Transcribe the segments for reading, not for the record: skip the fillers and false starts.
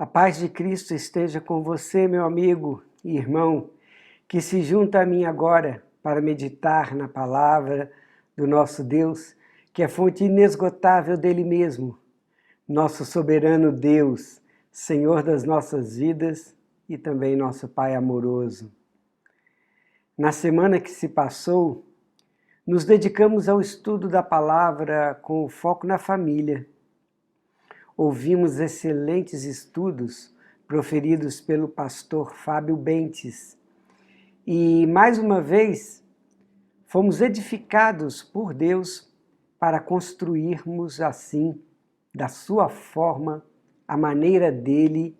A paz de Cristo esteja com você, meu amigo e irmão, que se junta a mim agora para meditar na palavra do nosso Deus, que é fonte inesgotável dele mesmo, nosso soberano Deus, Senhor das nossas vidas e também nosso Pai amoroso. Na semana que se passou, nos dedicamos ao estudo da palavra com foco na família. Ouvimos excelentes estudos proferidos pelo pastor Fábio Bentes e, mais uma vez, fomos edificados por Deus para construirmos assim, da sua forma, a maneira dele,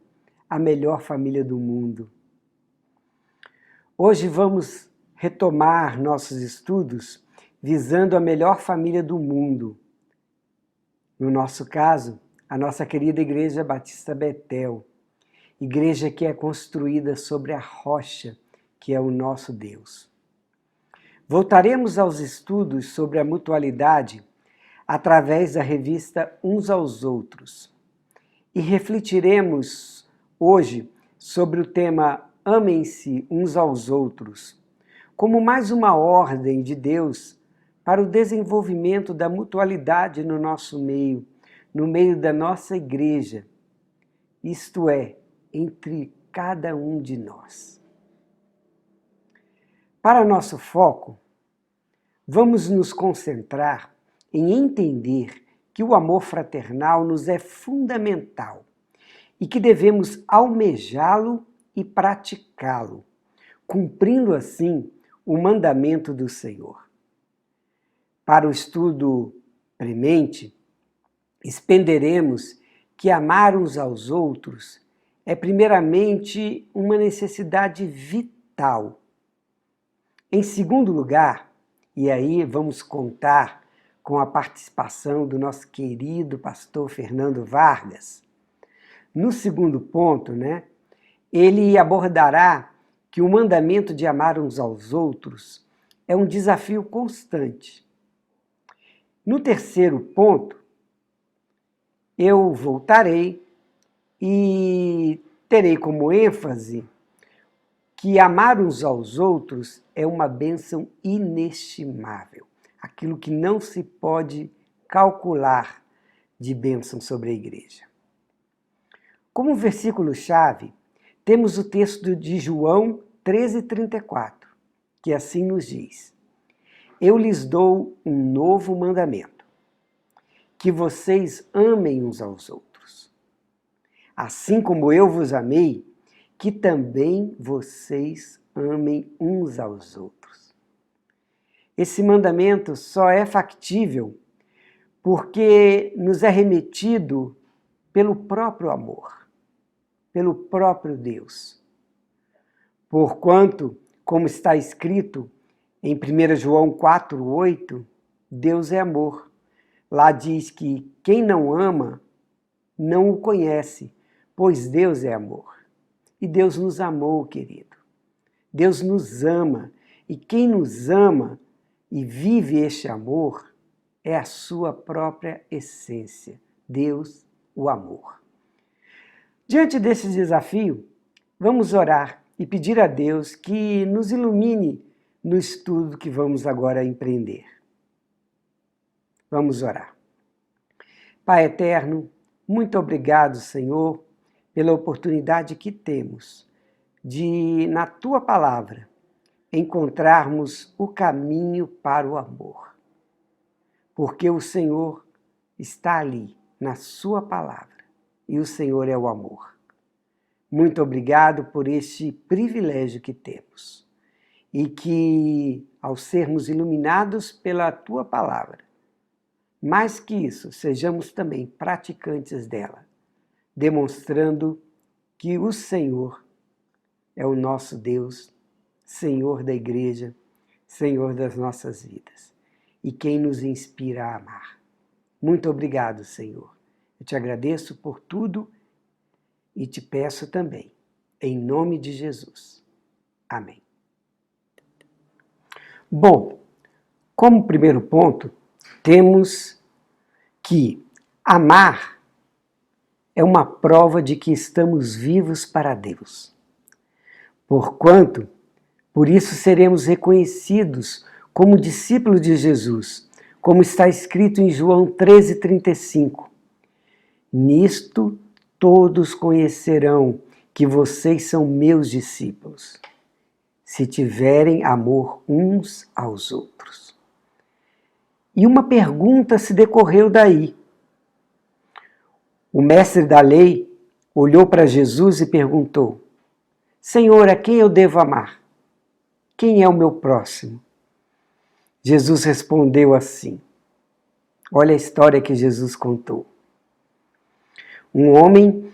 a melhor família do mundo. Hoje vamos retomar nossos estudos visando a melhor família do mundo. No nosso caso, a nossa querida Igreja Batista Betel, igreja que é construída sobre a rocha, que é o nosso Deus. Voltaremos aos estudos sobre a mutualidade através da revista Uns aos Outros e refletiremos hoje sobre o tema Amem-se uns aos outros, como mais uma ordem de Deus para o desenvolvimento da mutualidade no nosso meio, no meio da nossa igreja, isto é, entre cada um de nós. Para nosso foco, vamos nos concentrar em entender que o amor fraternal nos é fundamental e que devemos almejá-lo e praticá-lo, cumprindo assim o mandamento do Senhor. Para o estudo premente, expenderemos que amar uns aos outros é primeiramente uma necessidade vital. Em segundo lugar, e aí vamos contar com a participação do nosso querido pastor Fernando Vargas, no segundo ponto, ele abordará que o mandamento de amar uns aos outros é um desafio constante. No terceiro ponto, eu voltarei e terei como ênfase que amar uns aos outros é uma bênção inestimável, aquilo que não se pode calcular de bênção sobre a igreja. Como versículo-chave, temos o texto de João 13:34, que assim nos diz: Eu lhes dou um novo mandamento, que vocês amem uns aos outros. Assim como eu vos amei, que também vocês amem uns aos outros. Esse mandamento só é factível porque nos é remetido pelo próprio amor, pelo próprio Deus. Porquanto, como está escrito em 1 João 4:8, Deus é amor. Lá diz que quem não ama não o conhece, pois Deus é amor. E Deus nos amou, querido. Deus nos ama. E quem nos ama e vive este amor é a sua própria essência. Deus, o amor. Diante desse desafio, vamos orar e pedir a Deus que nos ilumine no estudo que vamos agora empreender. Vamos orar. Pai eterno, muito obrigado, Senhor, pela oportunidade que temos de, na Tua palavra, encontrarmos o caminho para o amor. Porque o Senhor está ali, na Sua palavra, e o Senhor é o amor. Muito obrigado por este privilégio que temos. E que, ao sermos iluminados pela Tua palavra, mais que isso, sejamos também praticantes dela, demonstrando que o Senhor é o nosso Deus, Senhor da igreja, Senhor das nossas vidas, e quem nos inspira a amar. Muito obrigado, Senhor. Eu te agradeço por tudo e te peço também, em nome de Jesus. Amém. Bom, como primeiro ponto, temos que amar é uma prova de que estamos vivos para Deus. Porquanto, por isso seremos reconhecidos como discípulos de Jesus, como está escrito em João 13,35. Nisto todos conhecerão que vocês são meus discípulos, se tiverem amor uns aos outros. E uma pergunta se decorreu daí. O mestre da lei olhou para Jesus e perguntou: Senhor, a quem eu devo amar? Quem é o meu próximo? Jesus respondeu assim. Olha a história que Jesus contou. Um homem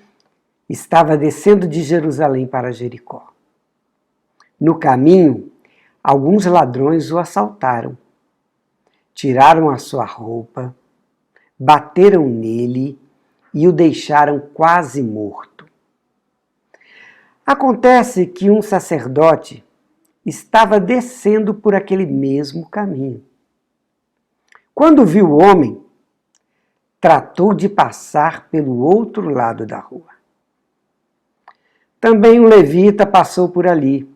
estava descendo de Jerusalém para Jericó. No caminho, alguns ladrões o assaltaram. Tiraram a sua roupa, bateram nele e o deixaram quase morto. Acontece que um sacerdote estava descendo por aquele mesmo caminho. Quando viu o homem, tratou de passar pelo outro lado da rua. Também um levita passou por ali,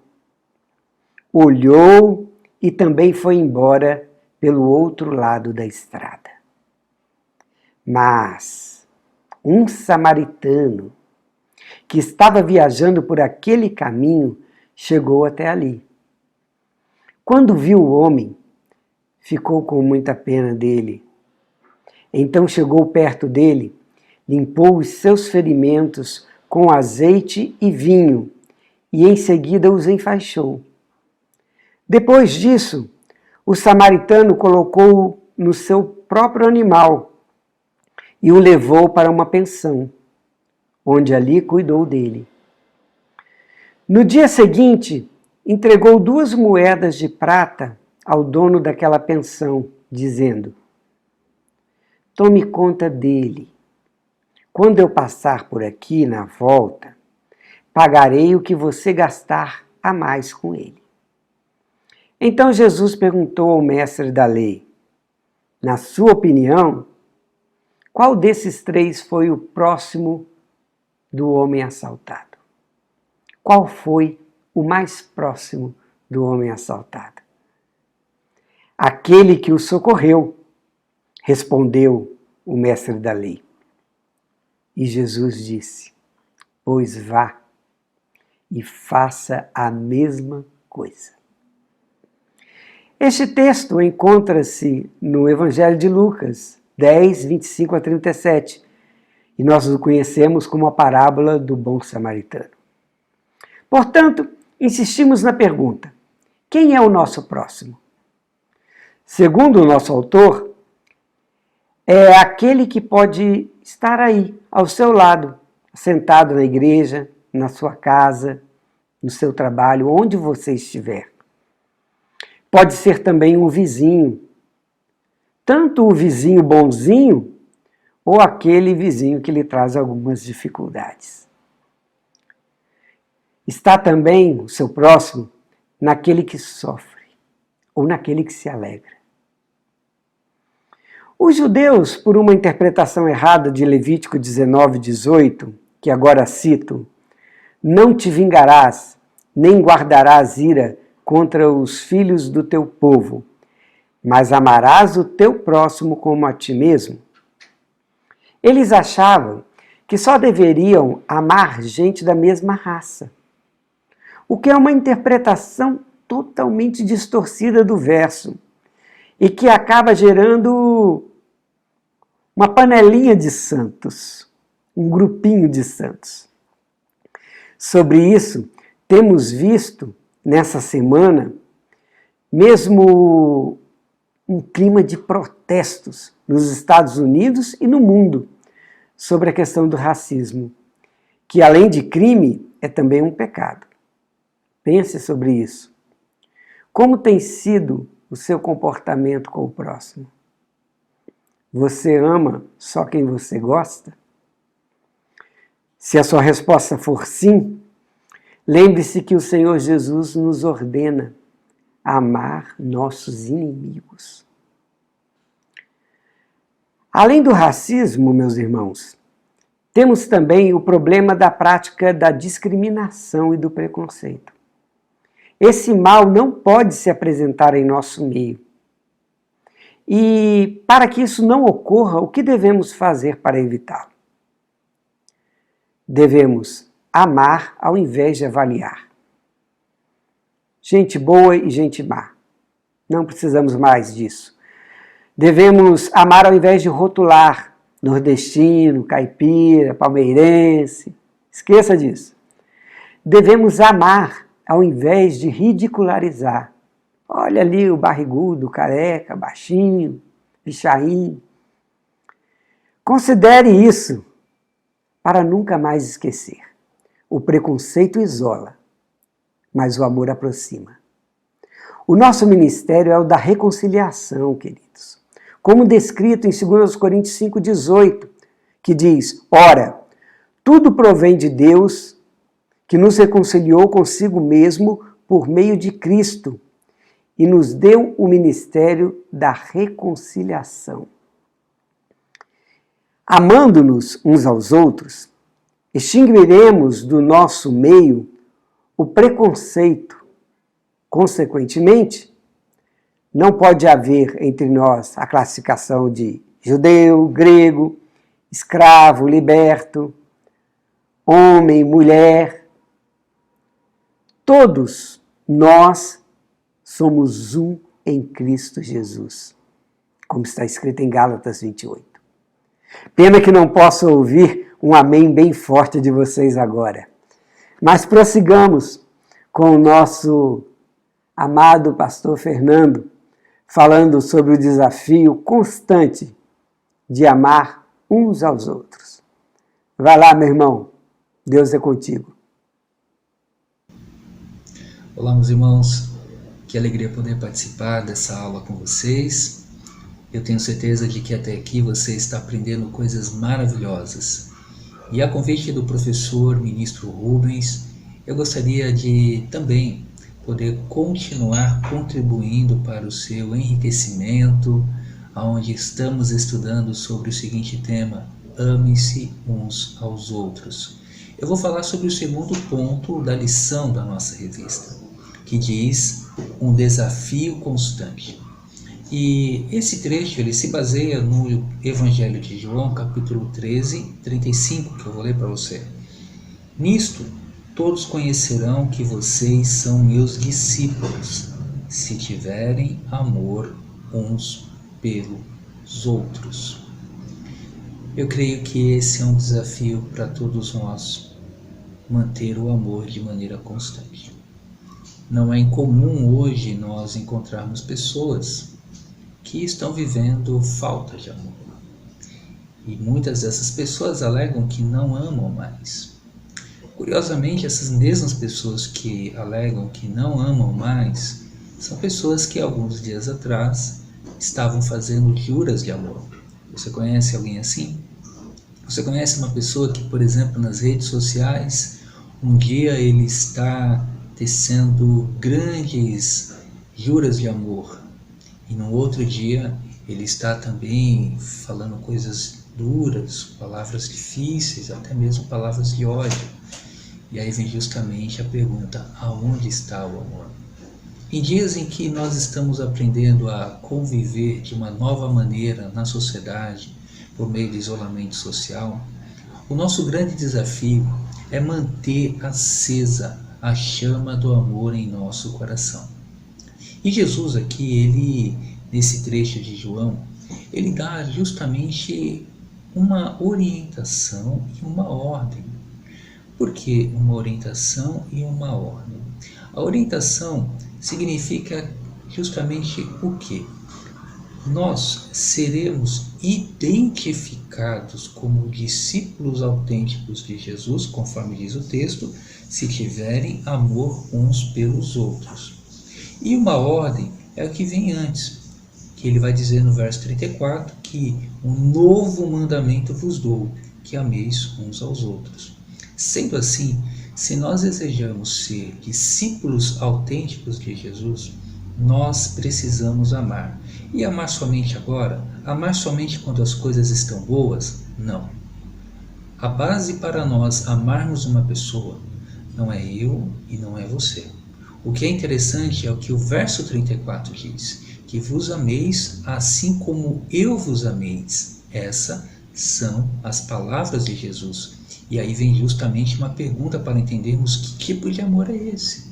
olhou e também foi embora pelo outro lado da estrada. Mas um samaritano que estava viajando por aquele caminho chegou até ali. Quando viu o homem, ficou com muita pena dele. Então chegou perto dele, limpou os seus ferimentos com azeite e vinho e em seguida os enfaixou. Depois disso, o samaritano colocou-o no seu próprio animal e o levou para uma pensão, onde ali cuidou dele. No dia seguinte, entregou 2 moedas de prata ao dono daquela pensão, dizendo: Tome conta dele. Quando eu passar por aqui na volta, pagarei o que você gastar a mais com ele. Então Jesus perguntou ao mestre da lei: Na sua opinião, qual desses 3 foi o próximo do homem assaltado? Qual foi o mais próximo do homem assaltado? Aquele que o socorreu, respondeu o mestre da lei. E Jesus disse: Pois vá e faça a mesma coisa. Este texto encontra-se no Evangelho de Lucas 10, 25 a 37, e nós o conhecemos como a parábola do bom samaritano. Portanto, insistimos na pergunta: quem é o nosso próximo? Segundo o nosso autor, é aquele que pode estar aí, ao seu lado, sentado na igreja, na sua casa, no seu trabalho, onde você estiver. Pode ser também um vizinho, tanto o vizinho bonzinho, ou aquele vizinho que lhe traz algumas dificuldades. Está também o seu próximo naquele que sofre, ou naquele que se alegra. Os judeus, por uma interpretação errada de Levítico 19, 18, que agora cito, não te vingarás, nem guardarás ira contra os filhos do teu povo, mas amarás o teu próximo como a ti mesmo. Eles achavam que só deveriam amar gente da mesma raça, o que é uma interpretação totalmente distorcida do verso e que acaba gerando uma panelinha de santos, um grupinho de santos. Sobre isso, temos visto nessa semana mesmo um clima de protestos nos Estados Unidos e no mundo sobre a questão do racismo, que além de crime é também um pecado. Pense sobre isso. Como tem sido o seu comportamento com o próximo? Você ama só quem você gosta? Se a sua resposta for sim, lembre-se que o Senhor Jesus nos ordena amar nossos inimigos. Além do racismo, meus irmãos, Temos também o problema da prática da discriminação e do preconceito. Esse mal não pode se apresentar em nosso meio. E para que isso não ocorra, o que devemos fazer para evitá-lo? Devemos amar ao invés de avaliar. Gente boa e gente má. Não precisamos mais disso. Devemos amar ao invés de rotular. Nordestino, caipira, palmeirense. Esqueça disso. Devemos amar ao invés de ridicularizar. Olha ali o barrigudo, careca, baixinho, bichainho. Considere isso para nunca mais esquecer. O preconceito isola, mas o amor aproxima. O nosso ministério é o da reconciliação, queridos. Como descrito em 2 Coríntios 5,18, que diz: ora, tudo provém de Deus, que nos reconciliou consigo mesmo por meio de Cristo e nos deu o ministério da reconciliação. Amando-nos uns aos outros, extinguiremos do nosso meio o preconceito. Consequentemente, não pode haver entre nós a classificação de judeu, grego, escravo, liberto, homem, mulher. Todos nós somos um em Cristo Jesus, como está escrito em Gálatas 28. Pena que não posso ouvir um amém bem forte de vocês agora. Mas prossigamos com o nosso amado pastor Fernando, falando sobre o desafio constante de amar uns aos outros. Vai lá, meu irmão. Deus é contigo. Olá, meus irmãos. Que alegria poder participar dessa aula com vocês. Eu tenho certeza de que até aqui você está aprendendo coisas maravilhosas. E a convite do professor ministro Rubens, eu gostaria de também poder continuar contribuindo para o seu enriquecimento, onde estamos estudando sobre o seguinte tema: ame-se uns aos outros. Eu vou falar sobre o segundo ponto da lição da nossa revista, que diz um desafio constante. E esse trecho ele se baseia no Evangelho de João, capítulo 13, 35, que eu vou ler para você. Nisto, todos conhecerão que vocês são meus discípulos, se tiverem amor uns pelos outros. Eu creio que esse é um desafio para todos nós, manter o amor de maneira constante. Não é incomum hoje nós encontrarmos pessoas que estão vivendo falta de amor. E muitas dessas pessoas alegam que não amam mais. Curiosamente, essas mesmas pessoas que alegam que não amam mais são pessoas que alguns dias atrás estavam fazendo juras de amor. Você conhece alguém assim? Você conhece uma pessoa que, por exemplo, nas redes sociais, um dia ele está tecendo grandes juras de amor e no outro dia ele está também falando coisas duras, palavras difíceis, até mesmo palavras de ódio. E aí vem justamente a pergunta: aonde está o amor? Em dias em que nós estamos aprendendo a conviver de uma nova maneira na sociedade, por meio do isolamento social, o nosso grande desafio é manter acesa a chama do amor em nosso coração. E Jesus aqui, nesse trecho de João, ele dá justamente uma orientação e uma ordem. Por que uma orientação e uma ordem? A orientação significa justamente o quê? Nós seremos identificados como discípulos autênticos de Jesus, conforme diz o texto, se tiverem amor uns pelos outros. E uma ordem é o que vem antes, que ele vai dizer no verso 34, que um novo mandamento vos dou, que ameis uns aos outros. Sendo assim, se nós desejamos ser discípulos autênticos de Jesus, nós precisamos amar. E amar somente agora? Amar somente quando as coisas estão boas? Não. A base para nós amarmos uma pessoa não é eu e não é você. O que é interessante é o que o verso 34 diz, que vos ameis assim como eu vos ameis. Essas são as palavras de Jesus. E aí vem justamente uma pergunta para entendermos que tipo de amor é esse.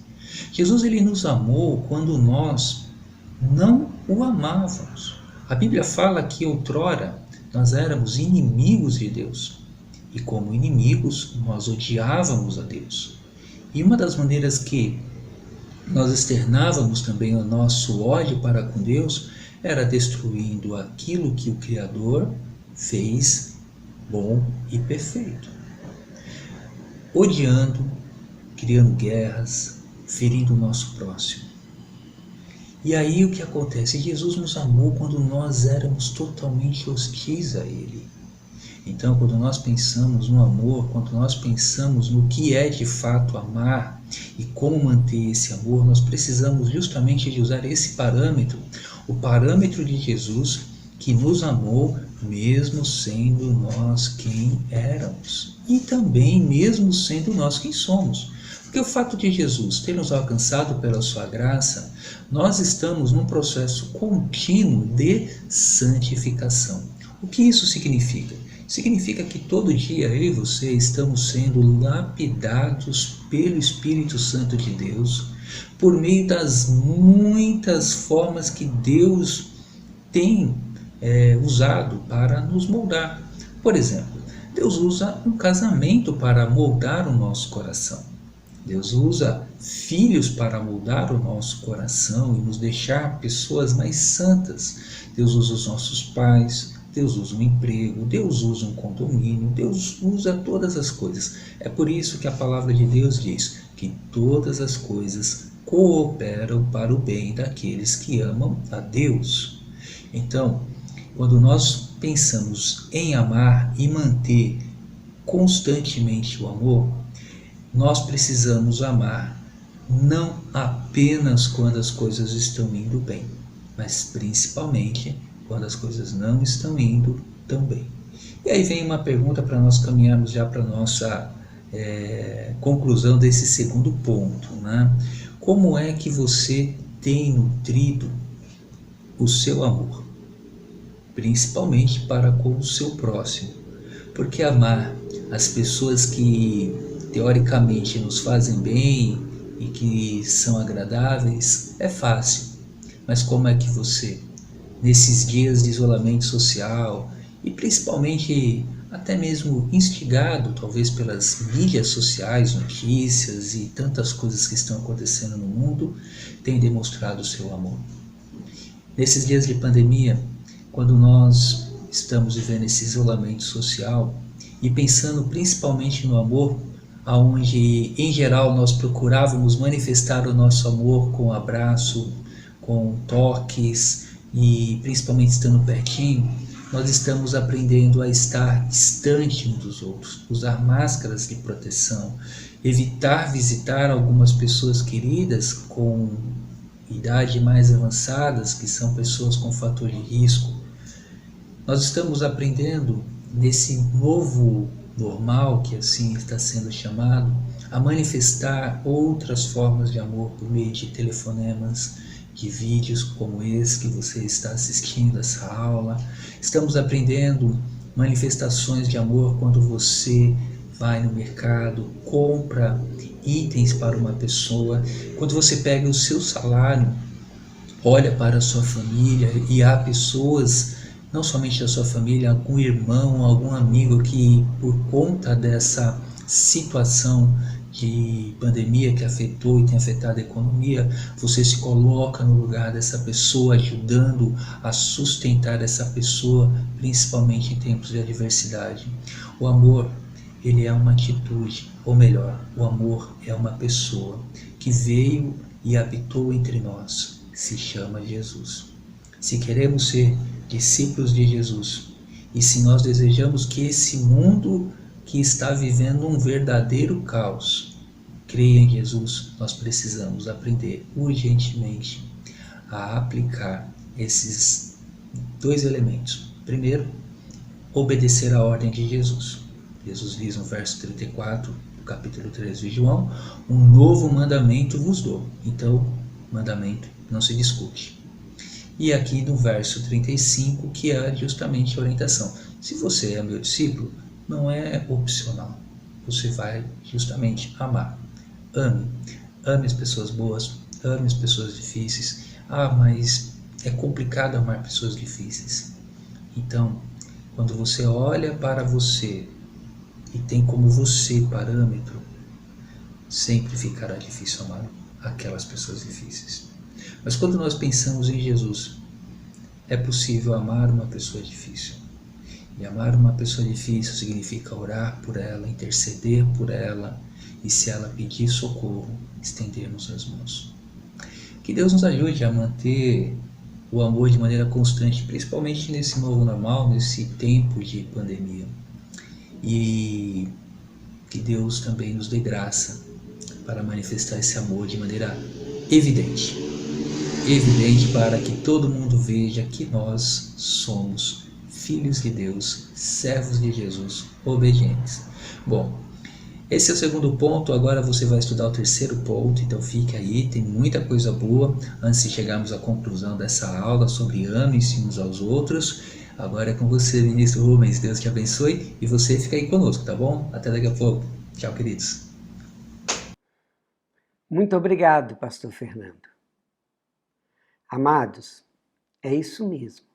Jesus ele nos amou quando nós não o amávamos. A Bíblia fala que outrora nós éramos inimigos de Deus. E como inimigos, nós odiávamos a Deus. E uma das maneiras que nós externávamos também o nosso ódio para com Deus era destruindo aquilo que o Criador fez bom e perfeito. Odiando, criando guerras, ferindo o nosso próximo. E aí o que acontece? Jesus nos amou quando nós éramos totalmente hostis a Ele. Então, quando nós pensamos no amor, quando nós pensamos no que é de fato amar e como manter esse amor, nós precisamos justamente de usar esse parâmetro, o parâmetro de Jesus que nos amou mesmo sendo nós quem éramos e também mesmo sendo nós quem somos. Porque o fato de Jesus ter nos alcançado pela sua graça, nós estamos num processo contínuo de santificação. O que isso significa? Significa que todo dia eu e você estamos sendo lapidados pelo Espírito Santo de Deus, por meio das muitas formas que Deus tem usado para nos moldar. Por exemplo, Deus usa um casamento para moldar o nosso coração. Deus usa filhos para moldar o nosso coração e nos deixar pessoas mais santas. Deus usa os nossos pais, Deus usa um emprego, Deus usa um condomínio, Deus usa todas as coisas. É por isso que a palavra de Deus diz que todas as coisas cooperam para o bem daqueles que amam a Deus. Então, quando nós pensamos em amar e manter constantemente o amor, nós precisamos amar não apenas quando as coisas estão indo bem, mas principalmente quando as coisas não estão indo tão bem. E aí vem uma pergunta para nós caminharmos já para a nossa conclusão desse segundo ponto, né? Como é que você tem nutrido o seu amor? Principalmente para com o seu próximo. Porque amar as pessoas que teoricamente nos fazem bem e que são agradáveis é fácil. Mas como é que você, nesses dias de isolamento social e principalmente até mesmo instigado talvez pelas mídias sociais, notícias e tantas coisas que estão acontecendo no mundo, tem demonstrado o seu amor? Nesses dias de pandemia, quando nós estamos vivendo esse isolamento social e pensando principalmente no amor, onde em geral nós procurávamos manifestar o nosso amor com abraço, com toques e principalmente estando pertinho, nós estamos aprendendo a estar distante uns dos outros, usar máscaras de proteção, evitar visitar algumas pessoas queridas com idade mais avançadas, que são pessoas com fator de risco. Nós estamos aprendendo nesse novo normal, que assim está sendo chamado, a manifestar outras formas de amor por meio de telefonemas, de vídeos como esse que você está assistindo essa aula. Estamos aprendendo manifestações de amor quando você vai no mercado, compra itens para uma pessoa, quando você pega o seu salário, olha para a sua família e há pessoas, não somente da sua família, algum irmão, algum amigo que por conta dessa situação de pandemia que afetou e tem afetado a economia, você se coloca no lugar dessa pessoa, ajudando a sustentar essa pessoa, principalmente em tempos de adversidade. O amor, ele é uma atitude, ou melhor, o amor é uma pessoa que veio e habitou entre nós, se chama Jesus. Se queremos ser discípulos de Jesus e se nós desejamos que esse mundo que está vivendo um verdadeiro caos creia em Jesus, nós precisamos aprender urgentemente a aplicar esses dois elementos. Primeiro, obedecer à ordem de Jesus. Jesus diz no verso 34 do capítulo 3 de João: um novo mandamento vos dou. Então, mandamento não se discute. E aqui no verso 35, que é justamente a orientação. Se você é meu discípulo, não é opcional. Você vai justamente amar. Ame. Ame as pessoas boas, ame as pessoas difíceis. Ah, mas é complicado amar pessoas difíceis. Então, quando você olha para você e tem como você parâmetro, sempre ficará difícil amar aquelas pessoas difíceis. Mas quando nós pensamos em Jesus, é possível amar uma pessoa difícil. E amar uma pessoa difícil significa orar por ela, interceder por ela, e se ela pedir socorro, estendermos as mãos. Que Deus nos ajude a manter o amor de maneira constante, principalmente nesse novo normal, nesse tempo de pandemia. E que Deus também nos dê graça para manifestar esse amor de maneira evidente. Evidente para que todo mundo veja que nós somos filhos de Deus, servos de Jesus, obedientes. Bom, esse é o segundo ponto, agora você vai estudar o terceiro ponto, então fique aí, tem muita coisa boa antes de chegarmos à conclusão dessa aula sobre ame-se uns aos outros. Agora é com você, ministro Rubens, Deus te abençoe e você fica aí conosco, tá bom? Até daqui a pouco. Tchau, queridos. Muito obrigado, pastor Fernando. Amados, é isso mesmo.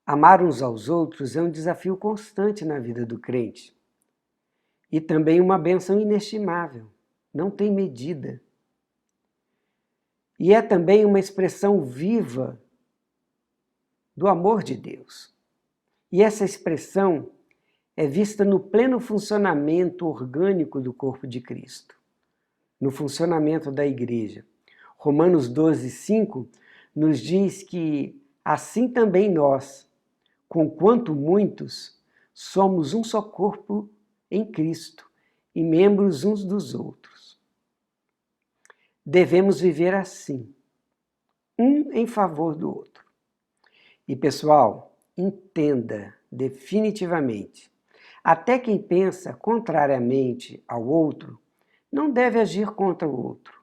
Amar uns aos outros é um desafio constante na vida do crente. E também uma bênção inestimável, não tem medida. E é também uma expressão viva do amor de Deus. E essa expressão é vista no pleno funcionamento orgânico do corpo de Cristo, no funcionamento da igreja. Romanos 12:5 nos diz que assim também nós, conquanto muitos, somos um só corpo em Cristo e membros uns dos outros. Devemos viver assim, um em favor do outro. E pessoal, entenda definitivamente, até quem pensa contrariamente ao outro não deve agir contra o outro.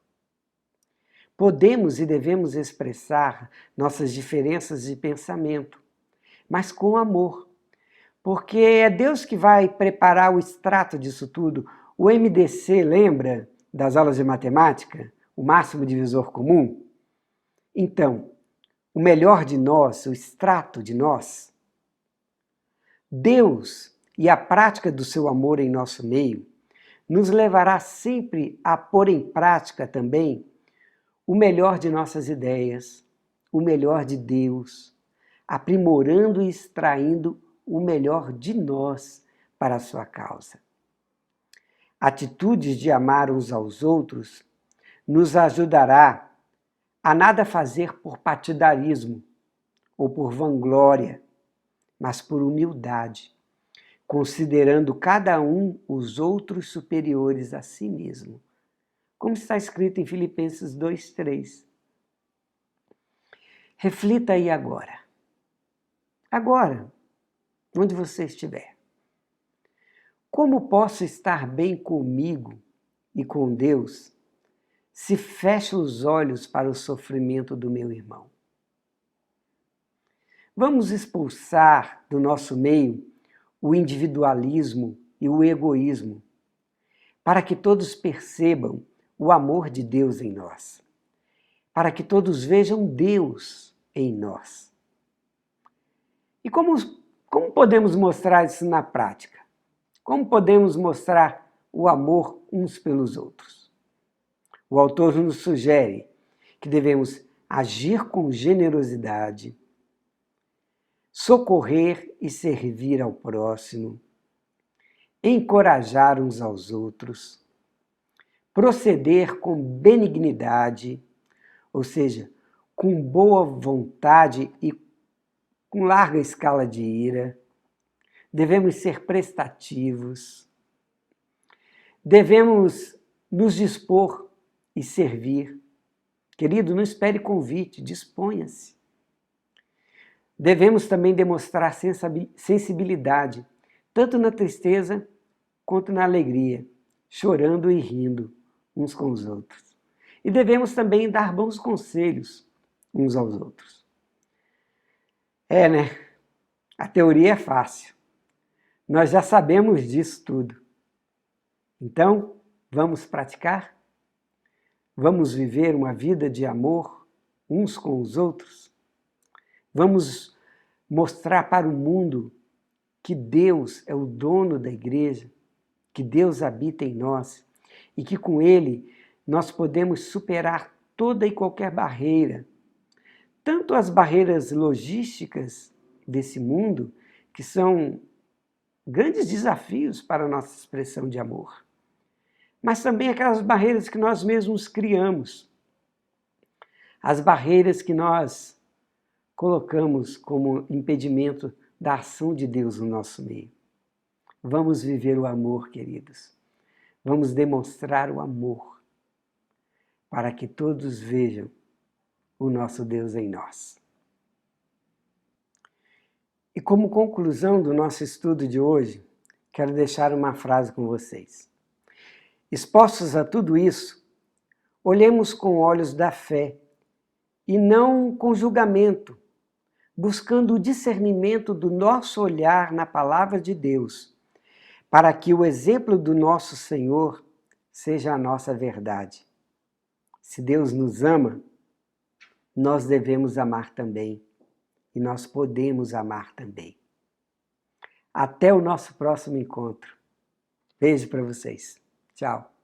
Podemos e devemos expressar nossas diferenças de pensamento, mas com amor, porque é Deus que vai preparar o extrato disso tudo. O MDC, lembra das aulas de matemática? O máximo divisor comum? Então, o melhor de nós, o extrato de nós, Deus e a prática do seu amor em nosso meio, nos levará sempre a pôr em prática também o melhor de nossas ideias, o melhor de Deus, aprimorando e extraindo o melhor de nós para a sua causa. Atitudes de amar uns aos outros nos ajudará a nada fazer por partidarismo ou por vanglória, mas por humildade, considerando cada um os outros superiores a si mesmo, como está escrito em Filipenses 2:3. Reflita aí agora. Agora, onde você estiver. Como posso estar bem comigo e com Deus se fecho os olhos para o sofrimento do meu irmão? Vamos expulsar do nosso meio o individualismo e o egoísmo, para que todos percebam o amor de Deus em nós, para que todos vejam Deus em nós. E como podemos mostrar isso na prática? Como podemos mostrar o amor uns pelos outros? O autor nos sugere que devemos agir com generosidade, socorrer e servir ao próximo, encorajar uns aos outros, proceder com benignidade, ou seja, com boa vontade e com larga escala de ira. Devemos ser prestativos, devemos nos dispor e servir. Querido, não espere convite, disponha-se. Devemos também demonstrar sensibilidade, tanto na tristeza quanto na alegria, chorando e rindo uns com os outros. E devemos também dar bons conselhos uns aos outros. Né? A teoria é fácil. Nós já sabemos disso tudo. Então, vamos praticar? Vamos viver uma vida de amor uns com os outros? Vamos mostrar para o mundo que Deus é o dono da igreja, que Deus habita em nós e que com Ele nós podemos superar toda e qualquer barreira, tanto as barreiras logísticas desse mundo, que são grandes desafios para a nossa expressão de amor, mas também aquelas barreiras que nós mesmos criamos, as barreiras que nós colocamos como impedimento da ação de Deus no nosso meio. Vamos viver o amor, queridos. Vamos demonstrar o amor para que todos vejam o nosso Deus em nós. E como conclusão do nosso estudo de hoje, quero deixar uma frase com vocês. Expostos a tudo isso, olhemos com olhos da fé e não com julgamento, buscando o discernimento do nosso olhar na palavra de Deus, para que o exemplo do nosso Senhor seja a nossa verdade. Se Deus nos ama, nós devemos amar também, e nós podemos amar também. Até o nosso próximo encontro. Beijo para vocês. Tchau.